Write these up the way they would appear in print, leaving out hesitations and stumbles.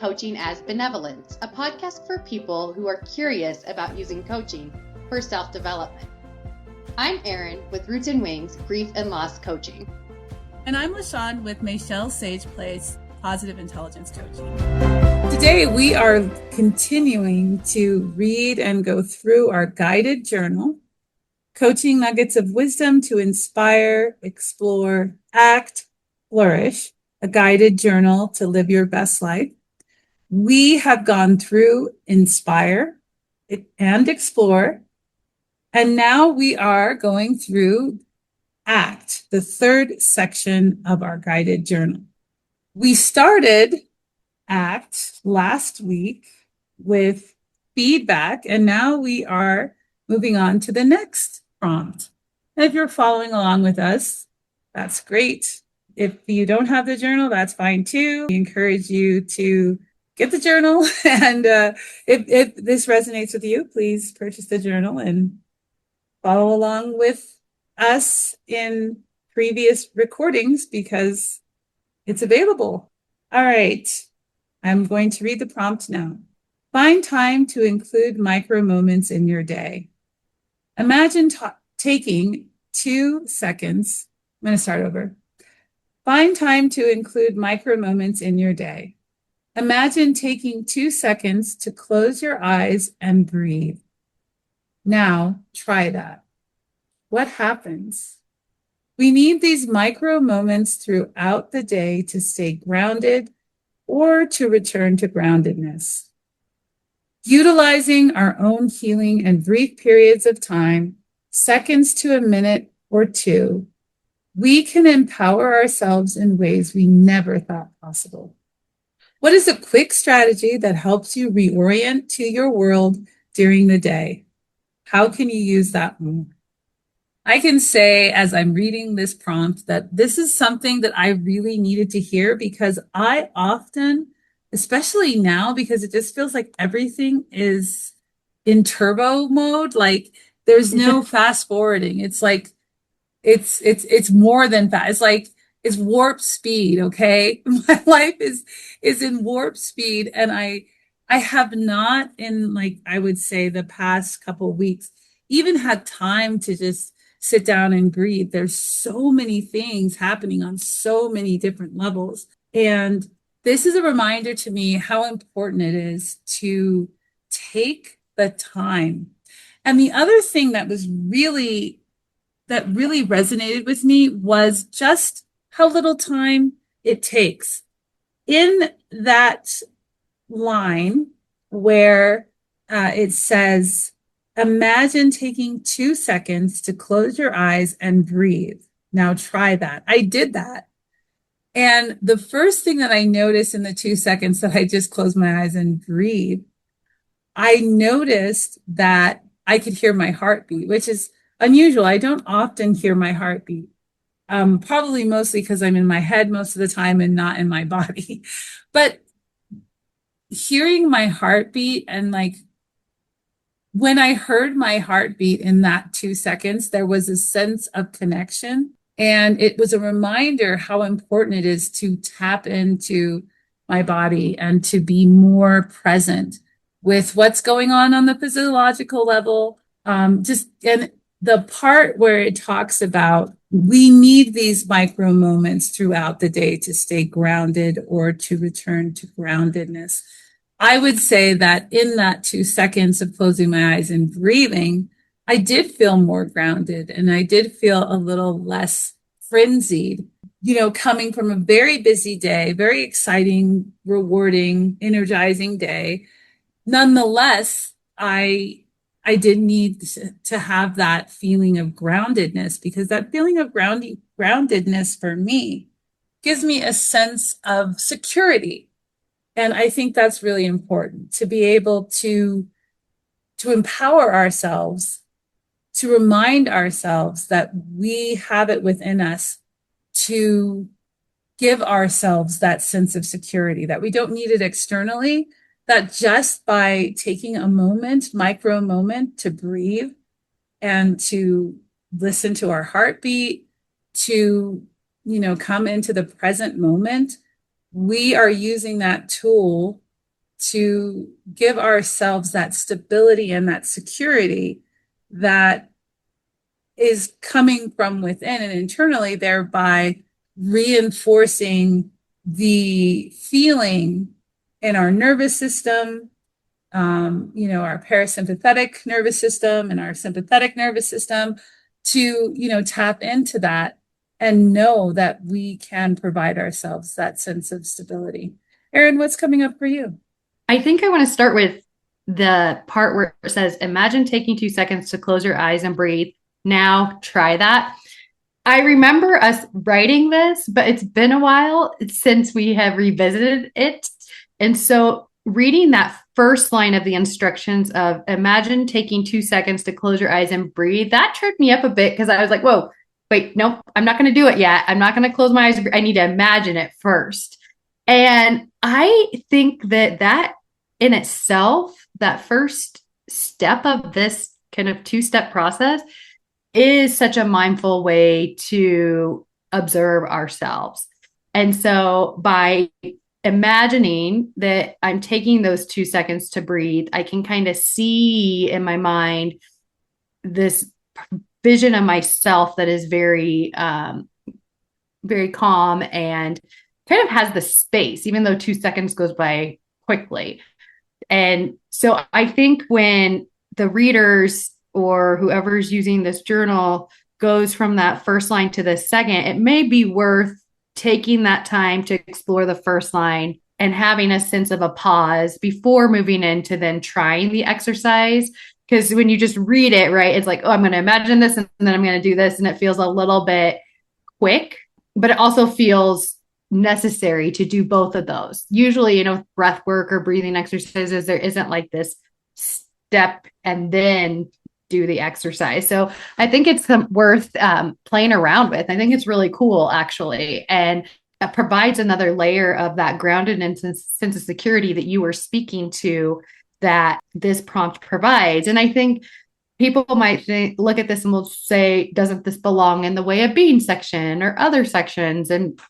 Coaching as Benevolence, a podcast for people who are curious about using coaching for self-development. I'm Eryn with Roots and Wings Grief and Loss Coaching. And I'm Shawn with Michelle Sage Place Positive Intelligence Coaching. Today we are continuing to read and go through our guided journal, Coaching Nuggets of Wisdom to Inspire, Explore, Act, Flourish, a guided journal to live your best life. We have gone through Inspire and Explore, and now we are going through Act, the third section of our guided journal. We started Act last week with feedback, and now we are moving on to the next prompt. And if you're following along with us, that's great. If you don't have the journal, that's fine too. We encourage you to get the journal. And if this resonates with you, please purchase the journal and follow along with us in previous recordings because it's available. All right. I'm going to read the prompt now. Find time to include micro moments in your day. Imagine taking 2 seconds. I'm going to start over. Find time to include micro moments in your day. Imagine taking 2 seconds to close your eyes and breathe. Now, try that. What happens? We need these micro moments throughout the day to stay grounded or to return to groundedness. Utilizing our own healing and brief periods of time, seconds to a minute or two, we can empower ourselves in ways we never thought possible. What is a quick strategy that helps you reorient to your world during the day? How can you use that more? I can say as I'm reading this prompt that this is something that I really needed to hear because I often, especially now, because it just feels like everything is in turbo mode, like there's no fast forwarding. It's like it's more than fast. It's like it's warp speed. Okay. My life is in warp speed. And I have not in like, I would say the past couple of weeks, even had time to just sit down and breathe. There's so many things happening on so many different levels. And this is a reminder to me how important it is to take the time. And the other thing that really resonated with me was just how little time it takes. In that line where it says, imagine taking 2 seconds to close your eyes and breathe. Now try that. I did that. And the first thing that I noticed in the 2 seconds that I just closed my eyes and breathe, I noticed that I could hear my heartbeat, which is unusual. I don't often hear my heartbeat, probably mostly because I'm in my head most of the time and not in my body. But hearing my heartbeat and like when I heard my heartbeat in that 2 seconds, there was a sense of connection. And it was a reminder how important it is to tap into my body and to be more present with what's going on the physiological level. And the part where it talks about we need these micro moments throughout the day to stay grounded or to return to groundedness. I would say that in that 2 seconds of closing my eyes and breathing, I did feel more grounded and I did feel a little less frenzied, coming from a very busy day, very exciting, rewarding, energizing day. Nonetheless, I did need to have that feeling of groundedness because that feeling of groundedness for me gives me a sense of security. And I think that's really important to be able to empower ourselves, to remind ourselves that we have it within us to give ourselves that sense of security, that we don't need it externally, that just by taking a micro moment to breathe and to listen to our heartbeat, to, come into the present moment, we are using that tool to give ourselves that stability and that security that is coming from within and internally, thereby reinforcing the feeling in our nervous system, our parasympathetic nervous system and our sympathetic nervous system to, tap into that and know that we can provide ourselves that sense of stability. Eryn, what's coming up for you? I think I want to start with the part where it says, imagine taking 2 seconds to close your eyes and breathe. Now try that. I remember us writing this, but it's been a while since we have revisited it. And so reading that first line of the instructions of imagine taking 2 seconds to close your eyes and breathe, that tripped me up a bit because I was like, whoa, wait, nope, I'm not going to do it yet. I'm not going to close my eyes. I need to imagine it first. And I think that in itself, that first step of this kind of 2-step process is such a mindful way to observe ourselves. And so by imagining that I'm taking those 2 seconds to breathe, I can kind of see in my mind this vision of myself that is very, very calm and kind of has the space, even though 2 seconds goes by quickly. And so I think when the readers or whoever's using this journal goes from that first line to the second, it may be worth taking that time to explore the first line and having a sense of a pause before moving into then trying the exercise. Because when you just read it, right, it's like, oh, I'm going to imagine this and then I'm going to do this. And it feels a little bit quick, but it also feels necessary to do both of those. Usually, breath work or breathing exercises, there isn't like this step and then do the exercise. So I think it's worth playing around with. I think it's really cool, actually. And it provides another layer of that grounded and sense of security that you were speaking to that this prompt provides. And I think people might look at this and will say, doesn't this belong in the way of being section or other sections? And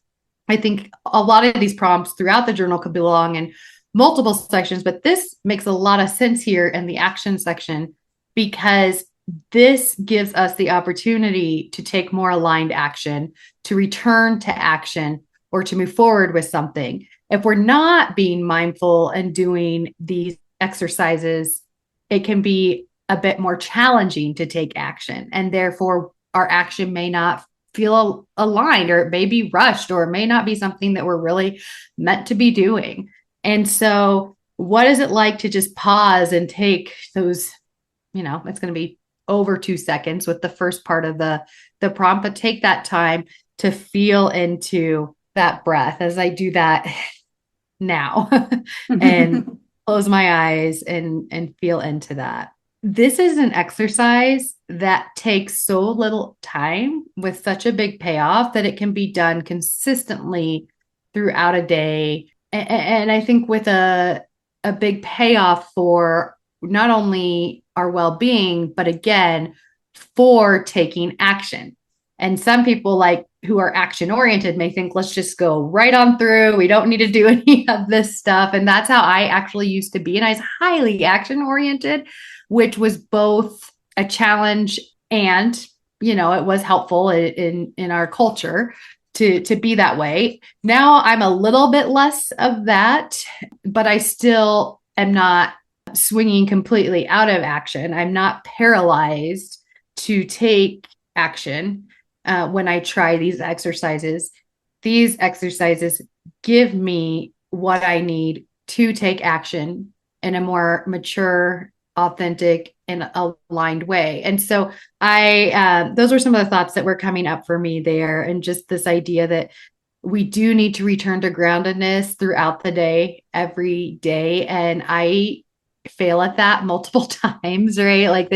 I think a lot of these prompts throughout the journal could belong in multiple sections, but this makes a lot of sense here in the action section because this gives us the opportunity to take more aligned action, to return to action, or to move forward with something. If we're not being mindful and doing these exercises, it can be a bit more challenging to take action. And therefore, our action may not feel aligned, or it may be rushed, or it may not be something that we're really meant to be doing. And so what is it like to just pause and take those, it's going to be over 2 seconds with the first part of the prompt, but take that time to feel into that breath as I do that now and close my eyes and feel into that. This is an exercise that takes so little time with such a big payoff that it can be done consistently throughout a day. And I think with a big payoff for not only our well-being, but again, for taking action. And some people who are action oriented may think, let's just go right on through. We don't need to do any of this stuff. And that's how I actually used to be. And I was highly action oriented, which was both a challenge and, it was helpful in our culture to be that way. Now I'm a little bit less of that, but I still am not swinging completely out of action. I'm not paralyzed to take action when I try these exercises. These exercises give me what I need to take action in a more mature, authentic, and aligned way. And so those were some of the thoughts that were coming up for me there. And just this idea that we do need to return to groundedness throughout the day, every day. And I fail at that multiple times, right?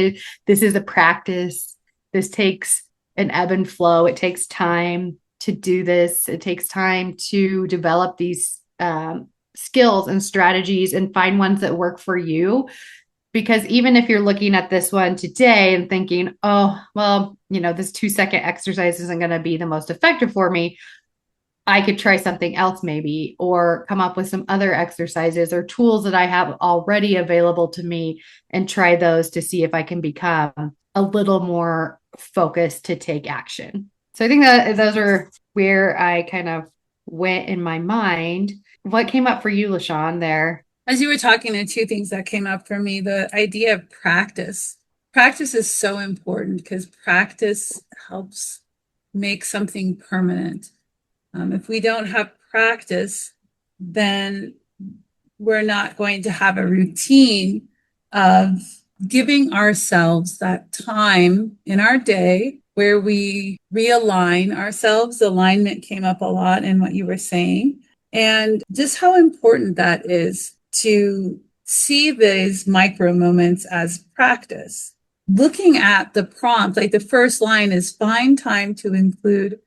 This is a practice. This takes an ebb and flow. It takes time to do this. It takes time to develop these skills and strategies and find ones that work for you. Because even if you're looking at this one today and thinking, oh, well, this 2-second exercise isn't going to be the most effective for me, I could try something else maybe, or come up with some other exercises or tools that I have already available to me and try those to see if I can become a little more focused to take action. So I think that those are where I kind of went in my mind. What came up for you, LaShawn, there? As you were talking, the two things that came up for me, the idea of practice. Practice is so important because practice helps make something permanent. If we don't have practice, then we're not going to have a routine of giving ourselves that time in our day where we realign ourselves. Alignment came up a lot in what you were saying, and just how important that is to see these micro moments as practice. Looking at the prompt, like the first line is find time to include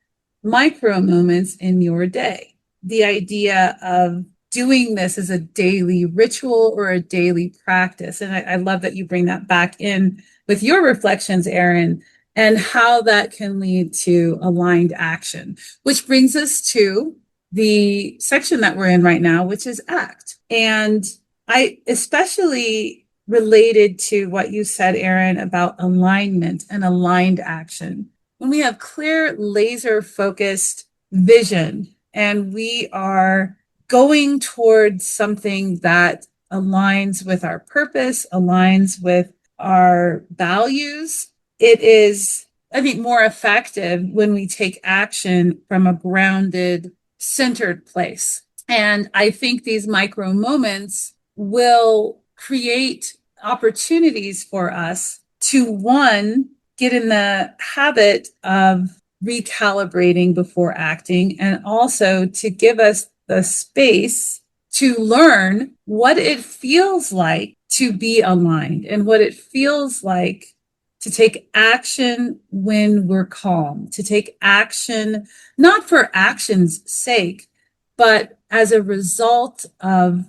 micro moments in your day. The idea of doing this as a daily ritual or a daily practice. And I love that you bring that back in with your reflections, Eryn, and how that can lead to aligned action, which brings us to the section that we're in right now, which is ACT. And I especially related to what you said, Eryn, about alignment and aligned action. When we have clear, laser focused vision and we are going towards something that aligns with our purpose, aligns with our values, it is, I think, more effective when we take action from a grounded, centered place. And I think these micro moments will create opportunities for us to, one, get in the habit of recalibrating before acting, and also to give us the space to learn what it feels like to be aligned and what it feels like to take action when we're calm, to take action, not for action's sake, but as a result of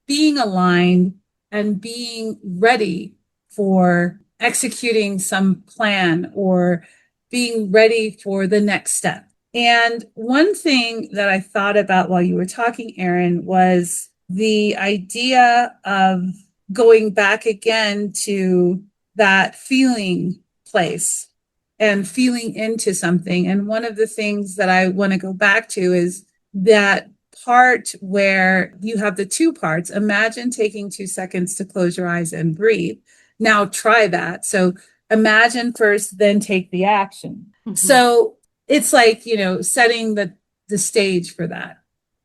being aligned and being ready for executing some plan or being ready for the next step. And one thing that I thought about while you were talking, Eryn, was the idea of going back again to that feeling place and feeling into something. And one of the things that I want to go back to is that part where you have the two parts. Imagine taking 2 seconds to close your eyes and breathe. Now try that. So imagine first, then take the action. Mm-hmm. So it's like, setting the stage for that.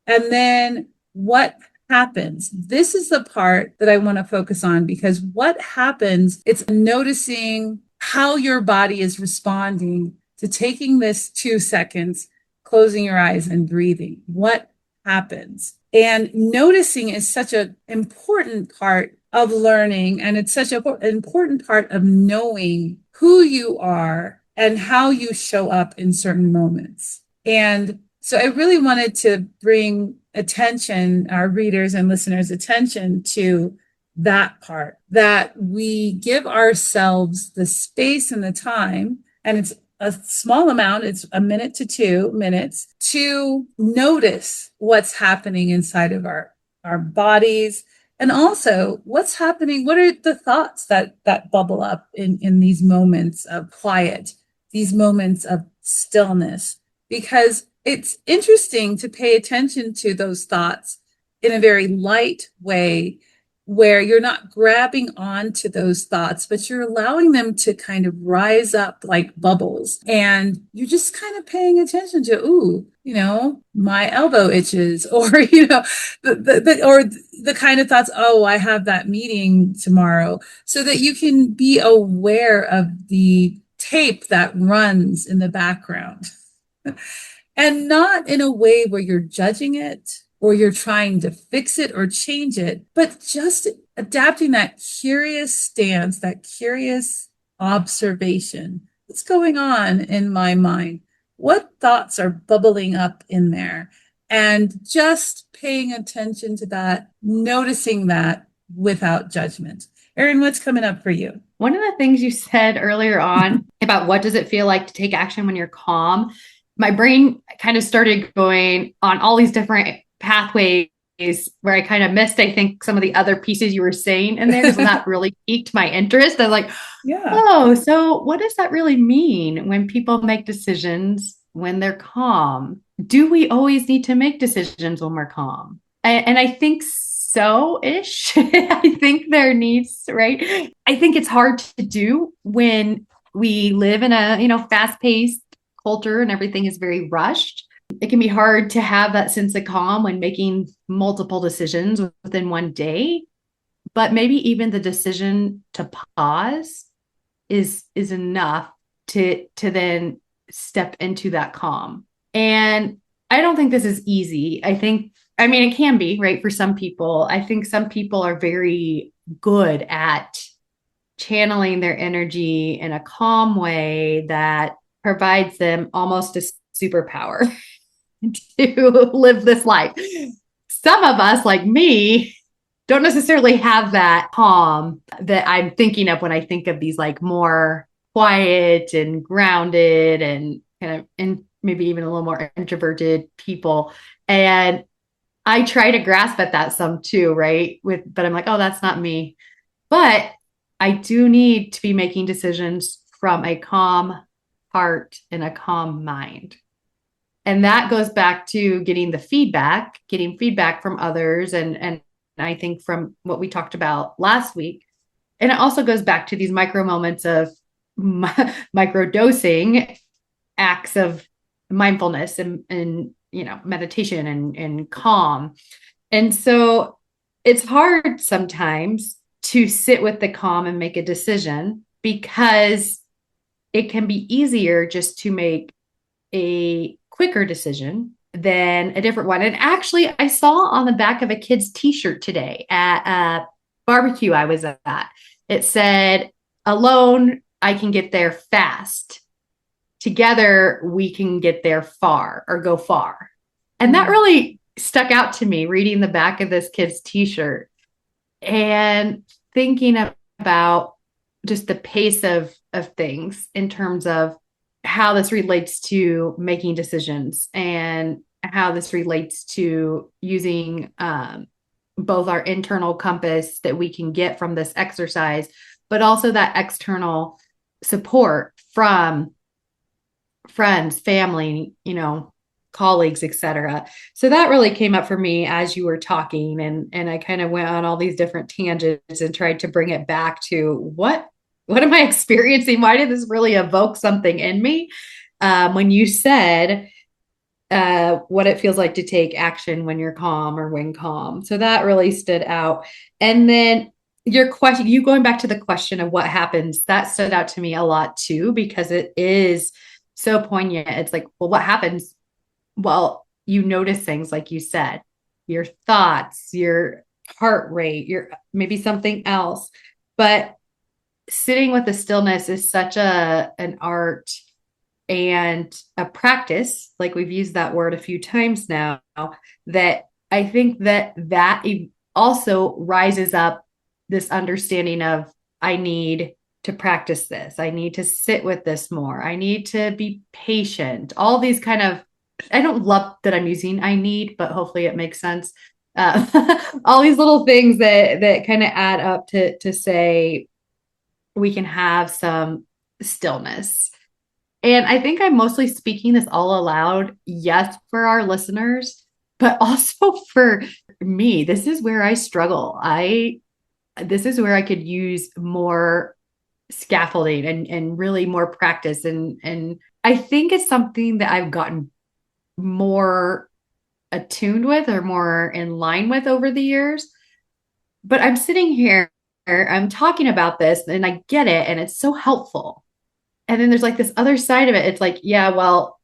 And then what happens? This is the part that I want to focus on, because what happens, it's noticing how your body is responding to taking this 2 seconds, closing your eyes and breathing. What happens? And noticing is such an important part of learning. And it's such an important part of knowing who you are and how you show up in certain moments. And so I really wanted to bring attention, our readers and listeners' attention to that part, that we give ourselves the space and the time, and it's a small amount, it's a minute to 2 minutes, to notice what's happening inside of our bodies. And also what's happening, what are the thoughts that bubble up in these moments of quiet, these moments of stillness, because it's interesting to pay attention to those thoughts in a very light way, where you're not grabbing onto those thoughts, but you're allowing them to kind of rise up like bubbles. And you're just kind of paying attention to, my elbow itches, or, the kind of thoughts, oh, I have that meeting tomorrow, so that you can be aware of the tape that runs in the background. And not in a way where you're judging it or you're trying to fix it or change it, but just adapting that curious stance, that curious observation. What's going on in my mind? What thoughts are bubbling up in there? And just paying attention to that, noticing that without judgment. Eryn, what's coming up for you? One of the things you said earlier on about what does it feel like to take action when you're calm, my brain kind of started going on all these different pathways where I kind of missed, I think, some of the other pieces you were saying in there. So that really piqued my interest. I was like, Yeah. oh, so what does that really mean when people make decisions when they're calm? Do we always need to make decisions when we're calm? And I think so ish. I think there needs, right? I think it's hard to do when we live in a, fast paced culture and everything is very rushed. It can be hard to have that sense of calm when making multiple decisions within one day, but maybe even the decision to pause is enough to then step into that calm. And I don't think this is easy. I mean, it can be, right, for some people. I think some people are very good at channeling their energy in a calm way that provides them almost a superpower to live this life. Some of us, like me, don't necessarily have that calm that I'm thinking of when I think of these like more quiet and grounded and kind of and maybe even a little more introverted people. And I try to grasp at that some too, right? But I'm like, oh, that's not me. But I do need to be making decisions from a calm heart and a calm mind. And that goes back to getting feedback from others. And I think from what we talked about last week. And it also goes back to these micro moments of micro dosing acts of mindfulness and meditation and calm. And so it's hard sometimes to sit with the calm and make a decision because it can be easier just to make a quicker decision than a different one. And actually, I saw on the back of a kid's t-shirt today at a barbecue I was at, it said, alone, I can get there fast. Together, we can get there far or go far. And that really stuck out to me reading the back of this kid's t-shirt and thinking about just the pace of things in terms of how this relates to making decisions and how this relates to using both our internal compass that we can get from this exercise, but also that external support from friends, family, colleagues, etc. So that really came up for me as you were talking, and I kind of went on all these different tangents and tried to bring it back to what am I experiencing? Why did this really evoke something in me? When you said what it feels like to take action when you're calm or when calm. So that really stood out. And then your question, you going back to the question of what happens, that stood out to me a lot too, because it is so poignant. It's like, well, what happens? Well, you notice things like you said, your thoughts, your heart rate, your maybe something else. But sitting with the stillness is such an art and a practice, like we've used that word a few times now, that I think that also rises up this understanding of I need to practice this. I need to sit with this more. I need to be patient. All these kind of, I don't love that I'm using I need, but hopefully it makes sense. All these little things that kind of add up to say we can have some stillness. And I think I'm mostly speaking this all aloud, yes, for our listeners, but also for me. This is where I struggle. This is where I could use more scaffolding and really more practice. And I think it's something that I've gotten more attuned with or more in line with over the years. But I'm sitting here, I'm talking about this and I get it. And it's so helpful. And then there's like this other side of it. It's like, yeah, well,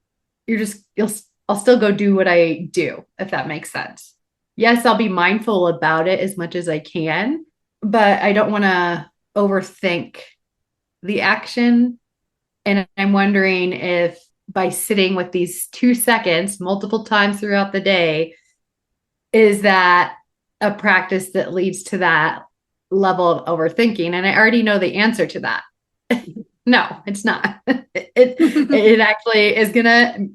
I'll still go do what I do, if that makes sense. Yes, I'll be mindful about it as much as I can, but I don't want to overthink the action. And I'm wondering if by sitting with these 2 seconds multiple times throughout the day, is that a practice that leads to that level of overthinking? And I already know the answer to that. No, it's not. It actually is going to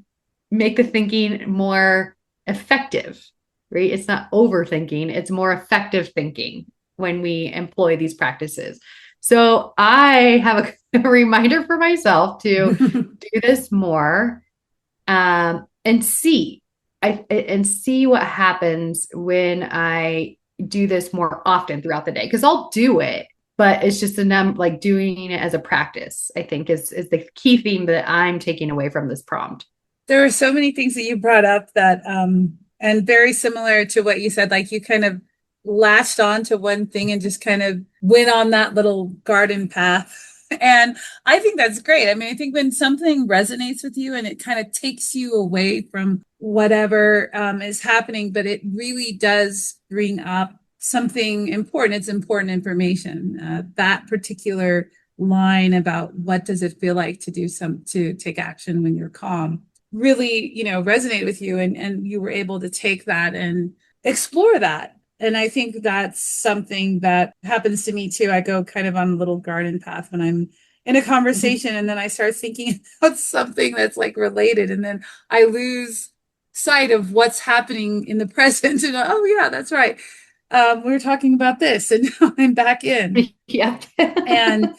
make the thinking more effective, right? It's not overthinking, it's more effective thinking when we employ these practices. So I have a reminder for myself to do this more, and see what happens when I do this more often throughout the day. Because I'll do it, but it's just like doing it as a practice, I think is the key theme that I'm taking away from this prompt. There are so many things that you brought up that, and very similar to what you said, like you kind of latched on to one thing and just kind of went on that little garden path. And I think that's great. I mean, I think when something resonates with you and it kind of takes you away from whatever is happening, but it really does bring up something important. It's important information. That particular line about what does it feel like to take action when you're calm really, resonated with you, and you were able to take that and explore that. And I think that's something that happens to me too. I go kind of on a little garden path when I'm in a conversation, and then I start thinking about something that's like related, and then I lose sight of what's happening in the present. And oh yeah, that's right. We were talking about this, and now I'm back in. Yeah. And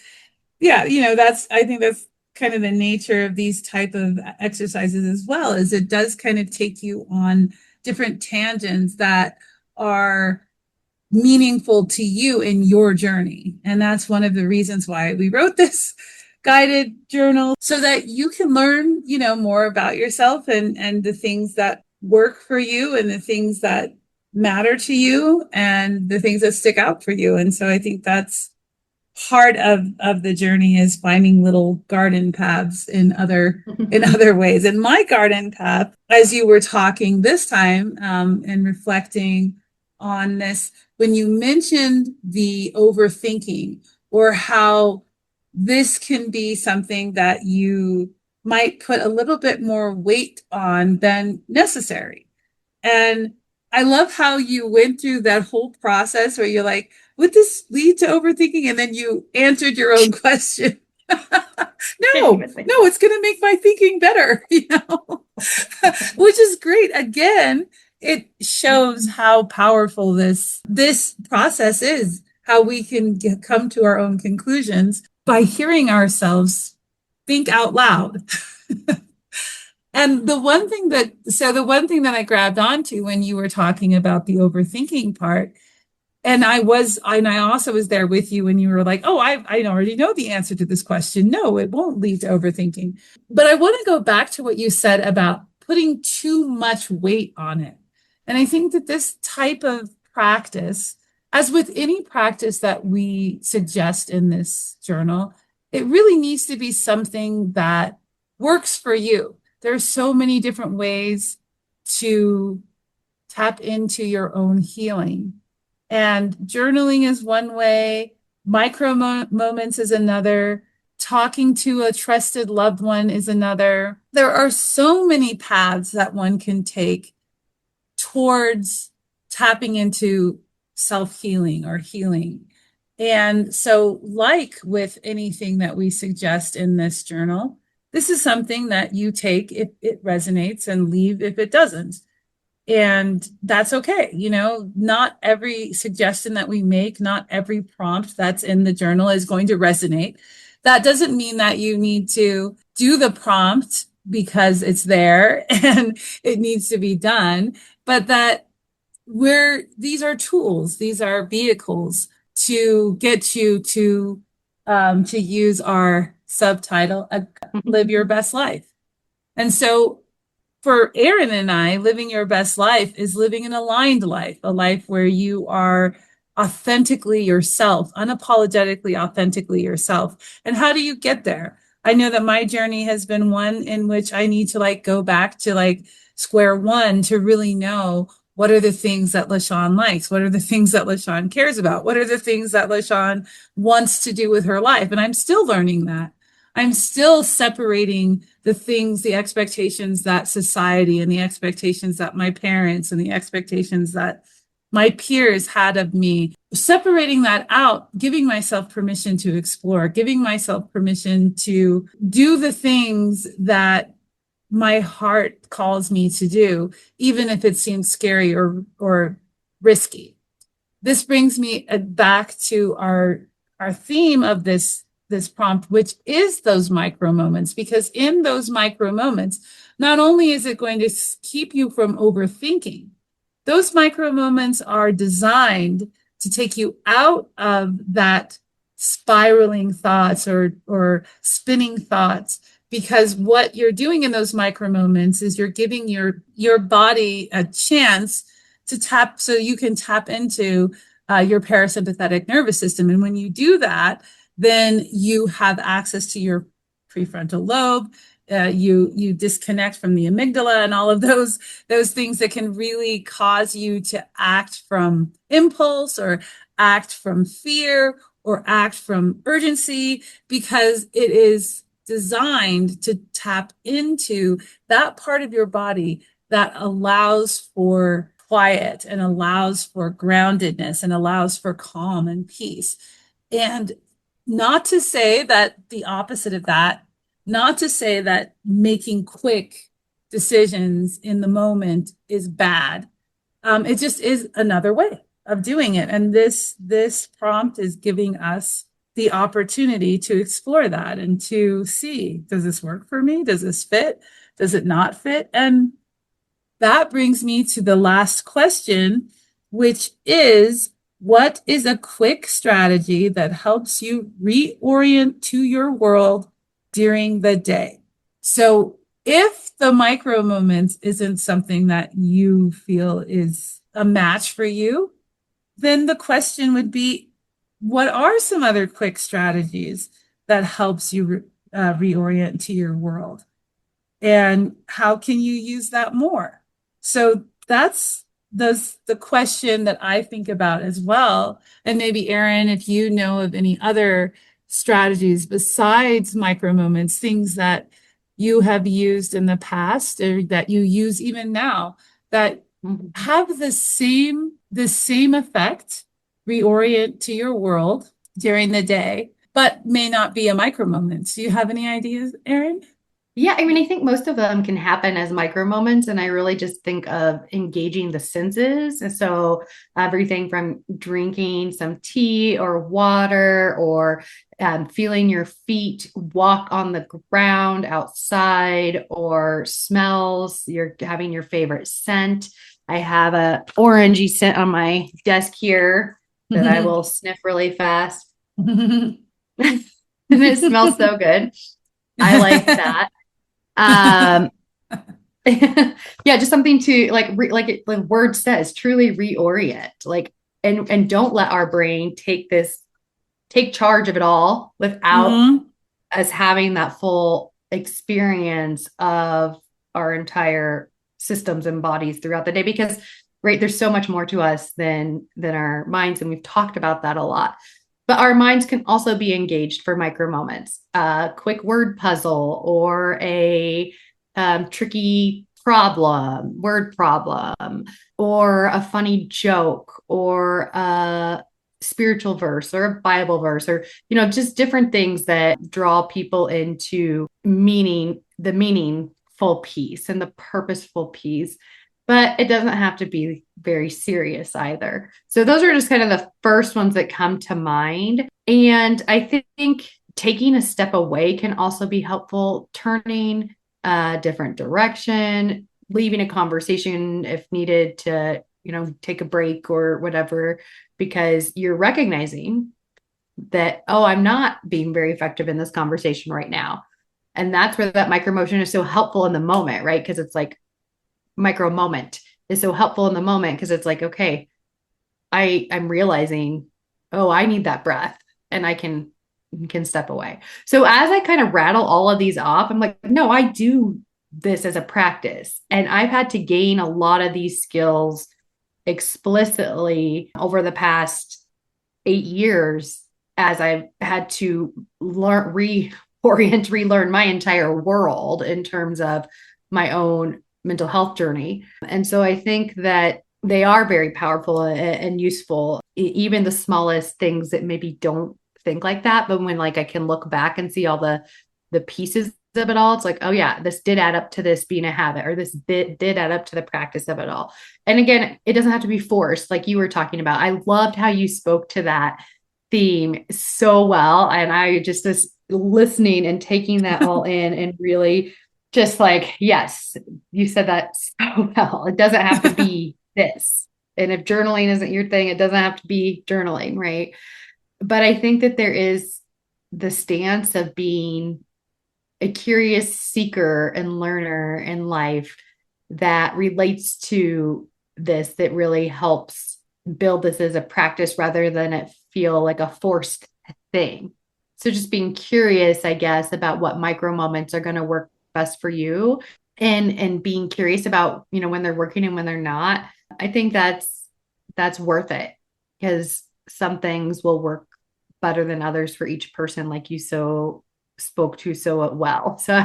yeah, I think that's kind of the nature of these type of exercises as well, is it does kind of take you on different tangents that are meaningful to you in your journey. And that's one of the reasons why we wrote this guided journal, so that you can learn, more about yourself and the things that work for you and the things that matter to you and the things that stick out for you. And so I think that's part of the journey, is finding little garden paths in other ways. And my garden path, as you were talking this time, and reflecting on this, when you mentioned the overthinking, or how this can be something that you might put a little bit more weight on than necessary. And I love how you went through that whole process where you're like, would this lead to overthinking? And then you answered your own question. No, it's going to make my thinking better, which is great. Again, it shows how powerful this process is, how we can come to our own conclusions by hearing ourselves think out loud. And the one thing that I grabbed onto when you were talking about the overthinking part, and I also was there with you when you were like, oh, I already know the answer to this question. No, it won't lead to overthinking. But I want to go back to what you said about putting too much weight on it. And I think that this type of practice, as with any practice that we suggest in this journal, it really needs to be something that works for you. There's so many different ways to tap into your own healing. And journaling is one way, micro moments is another, talking to a trusted loved one is another. There are so many paths that one can take towards tapping into self-healing or healing. And so, like with anything that we suggest in this journal, this is something that you take if it resonates and leave if it doesn't. And that's okay. Not every suggestion that we make, not every prompt that's in the journal is going to resonate. That doesn't mean that you need to do the prompt because it's there and it needs to be done, but that these are tools, these are vehicles to get you to use our subtitle, Live Your Best Life. And so for Eryn and I, living your best life is living an aligned life, a life where you are authentically yourself, unapologetically, authentically yourself. And how do you get there? I know that my journey has been one in which I need to go back to square one to really know what are the things that LaShawn likes? What are the things that LaShawn cares about? What are the things that LaShawn wants to do with her life? And I'm still learning that. I'm still separating the things, the expectations that society and the expectations that my parents and the expectations that my peers had of me, separating that out, giving myself permission to explore, giving myself permission to do the things that my heart calls me to do, even if it seems scary or risky. This brings me back to our theme of this prompt, which is those micro moments, because in those micro moments, not only is it going to keep you from overthinking, those micro moments are designed to take you out of that spiraling thoughts or spinning thoughts, because what you're doing in those micro moments is you're giving your body a chance to tap, so you can tap into your parasympathetic nervous system. And when you do that, then you have access to your prefrontal lobe. You disconnect from the amygdala and all of those things that can really cause you to act from impulse or act from fear or act from urgency, because it is designed to tap into that part of your body that allows for quiet and allows for groundedness and allows for calm and peace. And not to say that the opposite of that, not to say that making quick decisions in the moment is bad. It just is another way of doing it. And this prompt is giving us the opportunity to explore that and to see, does this work for me? Does this fit? Does it not fit? And that brings me to the last question, which is, what is a quick strategy that helps you reorient to your world during the day? So if the micro moments isn't something that you feel is a match for you, then the question would be, what are some other quick strategies that helps you reorient to your world? And how can you use that more? So that's the question that I think about as well. And maybe Eryn, if you know of any other strategies besides micro moments, things that you have used in the past or that you use even now that have the same effect, reorient to your world during the day, but may not be a micro moment. Do you have any ideas, Eryn? Yeah, I mean, I think most of them can happen as micro moments, and I really just think of engaging the senses. And so everything from drinking some tea or water, or feeling your feet walk on the ground outside, or smells, you're having your favorite scent. I have a orangey scent on my desk here that I will sniff really fast. And it smells so good. I like that. Um, yeah, just something to like the word says, truly reorient, like, and don't let our brain take charge of it all without Mhm. us having that full experience of our entire systems and bodies throughout the day. Because right, there's so much more to us than our minds, and we've talked about that a lot. But our minds can also be engaged for micro moments, a quick word puzzle, or a tricky word problem, or a funny joke, or a spiritual verse, or a Bible verse, or, just different things that draw people into the meaningful piece and the purposeful piece. But it doesn't have to be very serious either. So those are just kind of the first ones that come to mind. And I think taking a step away can also be helpful, turning a different direction, leaving a conversation if needed to, take a break or whatever, because you're recognizing that, oh, I'm not being very effective in this conversation right now. And that's where that micro motion is so helpful in the moment, right? Because it's like, micro moment is so helpful in the moment, because it's like, okay, I'm realizing, oh, I need that breath, and I can step away. So as I kind of rattle all of these off, I'm like, no, I do this as a practice, and I've had to gain a lot of these skills explicitly over the past 8 years, as I've had to relearn my entire world in terms of my own mental health journey. And so I think that they are very powerful and useful, even the smallest things that maybe don't think like that. But when, like, I can look back and see all the pieces of it all, it's like, oh yeah, this did add up to this being a habit, or this did add up to the practice of it all. And again, it doesn't have to be forced, like you were talking about. I loved how you spoke to that theme so well. And I just was listening and taking that all in and really just like, yes, you said that so well. It doesn't have to be this. And if journaling isn't your thing, it doesn't have to be journaling, right? But I think that there is the stance of being a curious seeker and learner in life that relates to this, that really helps build this as a practice rather than it feel like a forced thing. So just being curious, I guess, about what micro moments are going to work best for you, and being curious about, when they're working and when they're not. I think that's worth it, because some things will work better than others for each person, like you so spoke to so well. So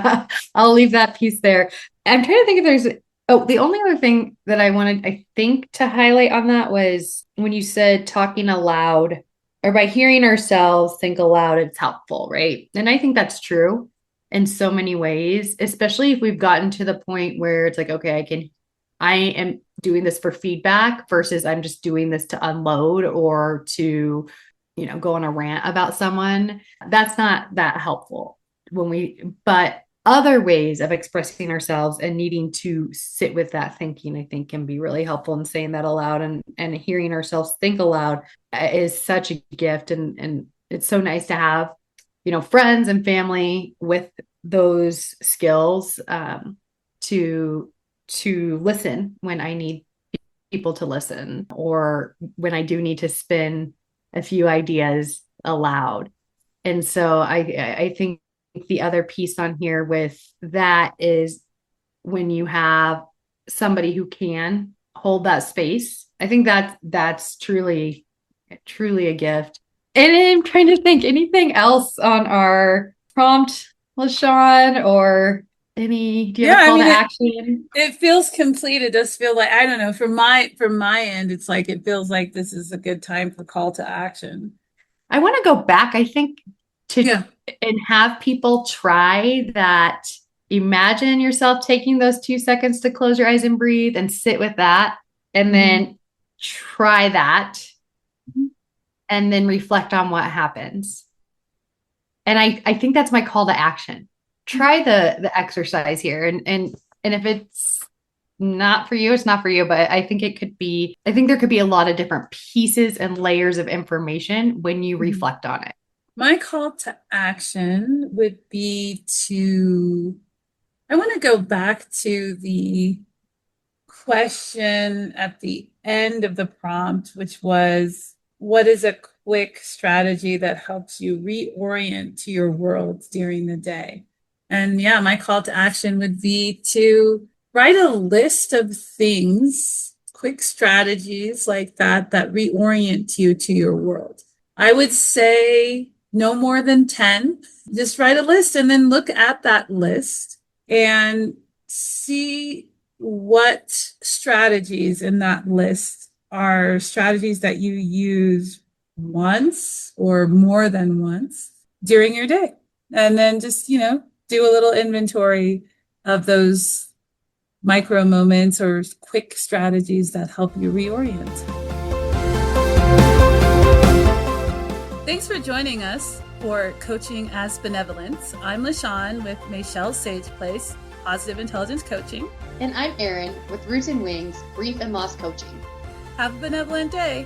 I'll leave that piece there. I'm trying to think if the only other thing that I wanted, I think, to highlight on that was when you said talking aloud, or by hearing ourselves think aloud, it's helpful, right? And I think that's true in so many ways, especially if we've gotten to the point where it's like, okay, I am doing this for feedback versus I'm just doing this to unload or to, go on a rant about someone. That's not that helpful but other ways of expressing ourselves and needing to sit with that thinking, I think, can be really helpful. And saying that aloud and hearing ourselves think aloud is such a gift. And it's so nice to have, friends and family with those skills, to listen when I need people to listen, or when I do need to spin a few ideas aloud. And so I think the other piece on here with that is when you have somebody who can hold that space. I think that's truly a gift. And I'm trying to think anything else on our prompt, LaShawn, or do you have Yeah, a I call to mean, action? it feels complete. It does feel like, I don't know, from my end, it's like it feels like this is a good time for call to action. I want to go back, I think, to Yeah. and have people try that. Imagine yourself taking those 2 seconds to close your eyes and breathe and sit with that, and Mhm. then try that, and then reflect on what happens. And I think that's my call to action. Try the exercise here, and if it's not for you, it's not for you. But I think I think there could be a lot of different pieces and layers of information when you Mhm. reflect on it. My call to action would be I want to go back to the question at the end of the prompt, which was, what is a quick strategy that helps you reorient to your world during the day? And yeah, my call to action would be to write a list of things, quick strategies like that reorient you to your world. I would say no more than 10. Just write a list and then look at that list and see what strategies in that list are strategies that you use once or more than once during your day. And then just, do a little inventory of those micro moments or quick strategies that help you reorient. Thanks for joining us for Coaching as Benevolence. I'm LaShawn with Michelle Sage Place, Positive Intelligence Coaching. And I'm Eryn with Roots and Wings, Grief and Loss Coaching. Have a benevolent day.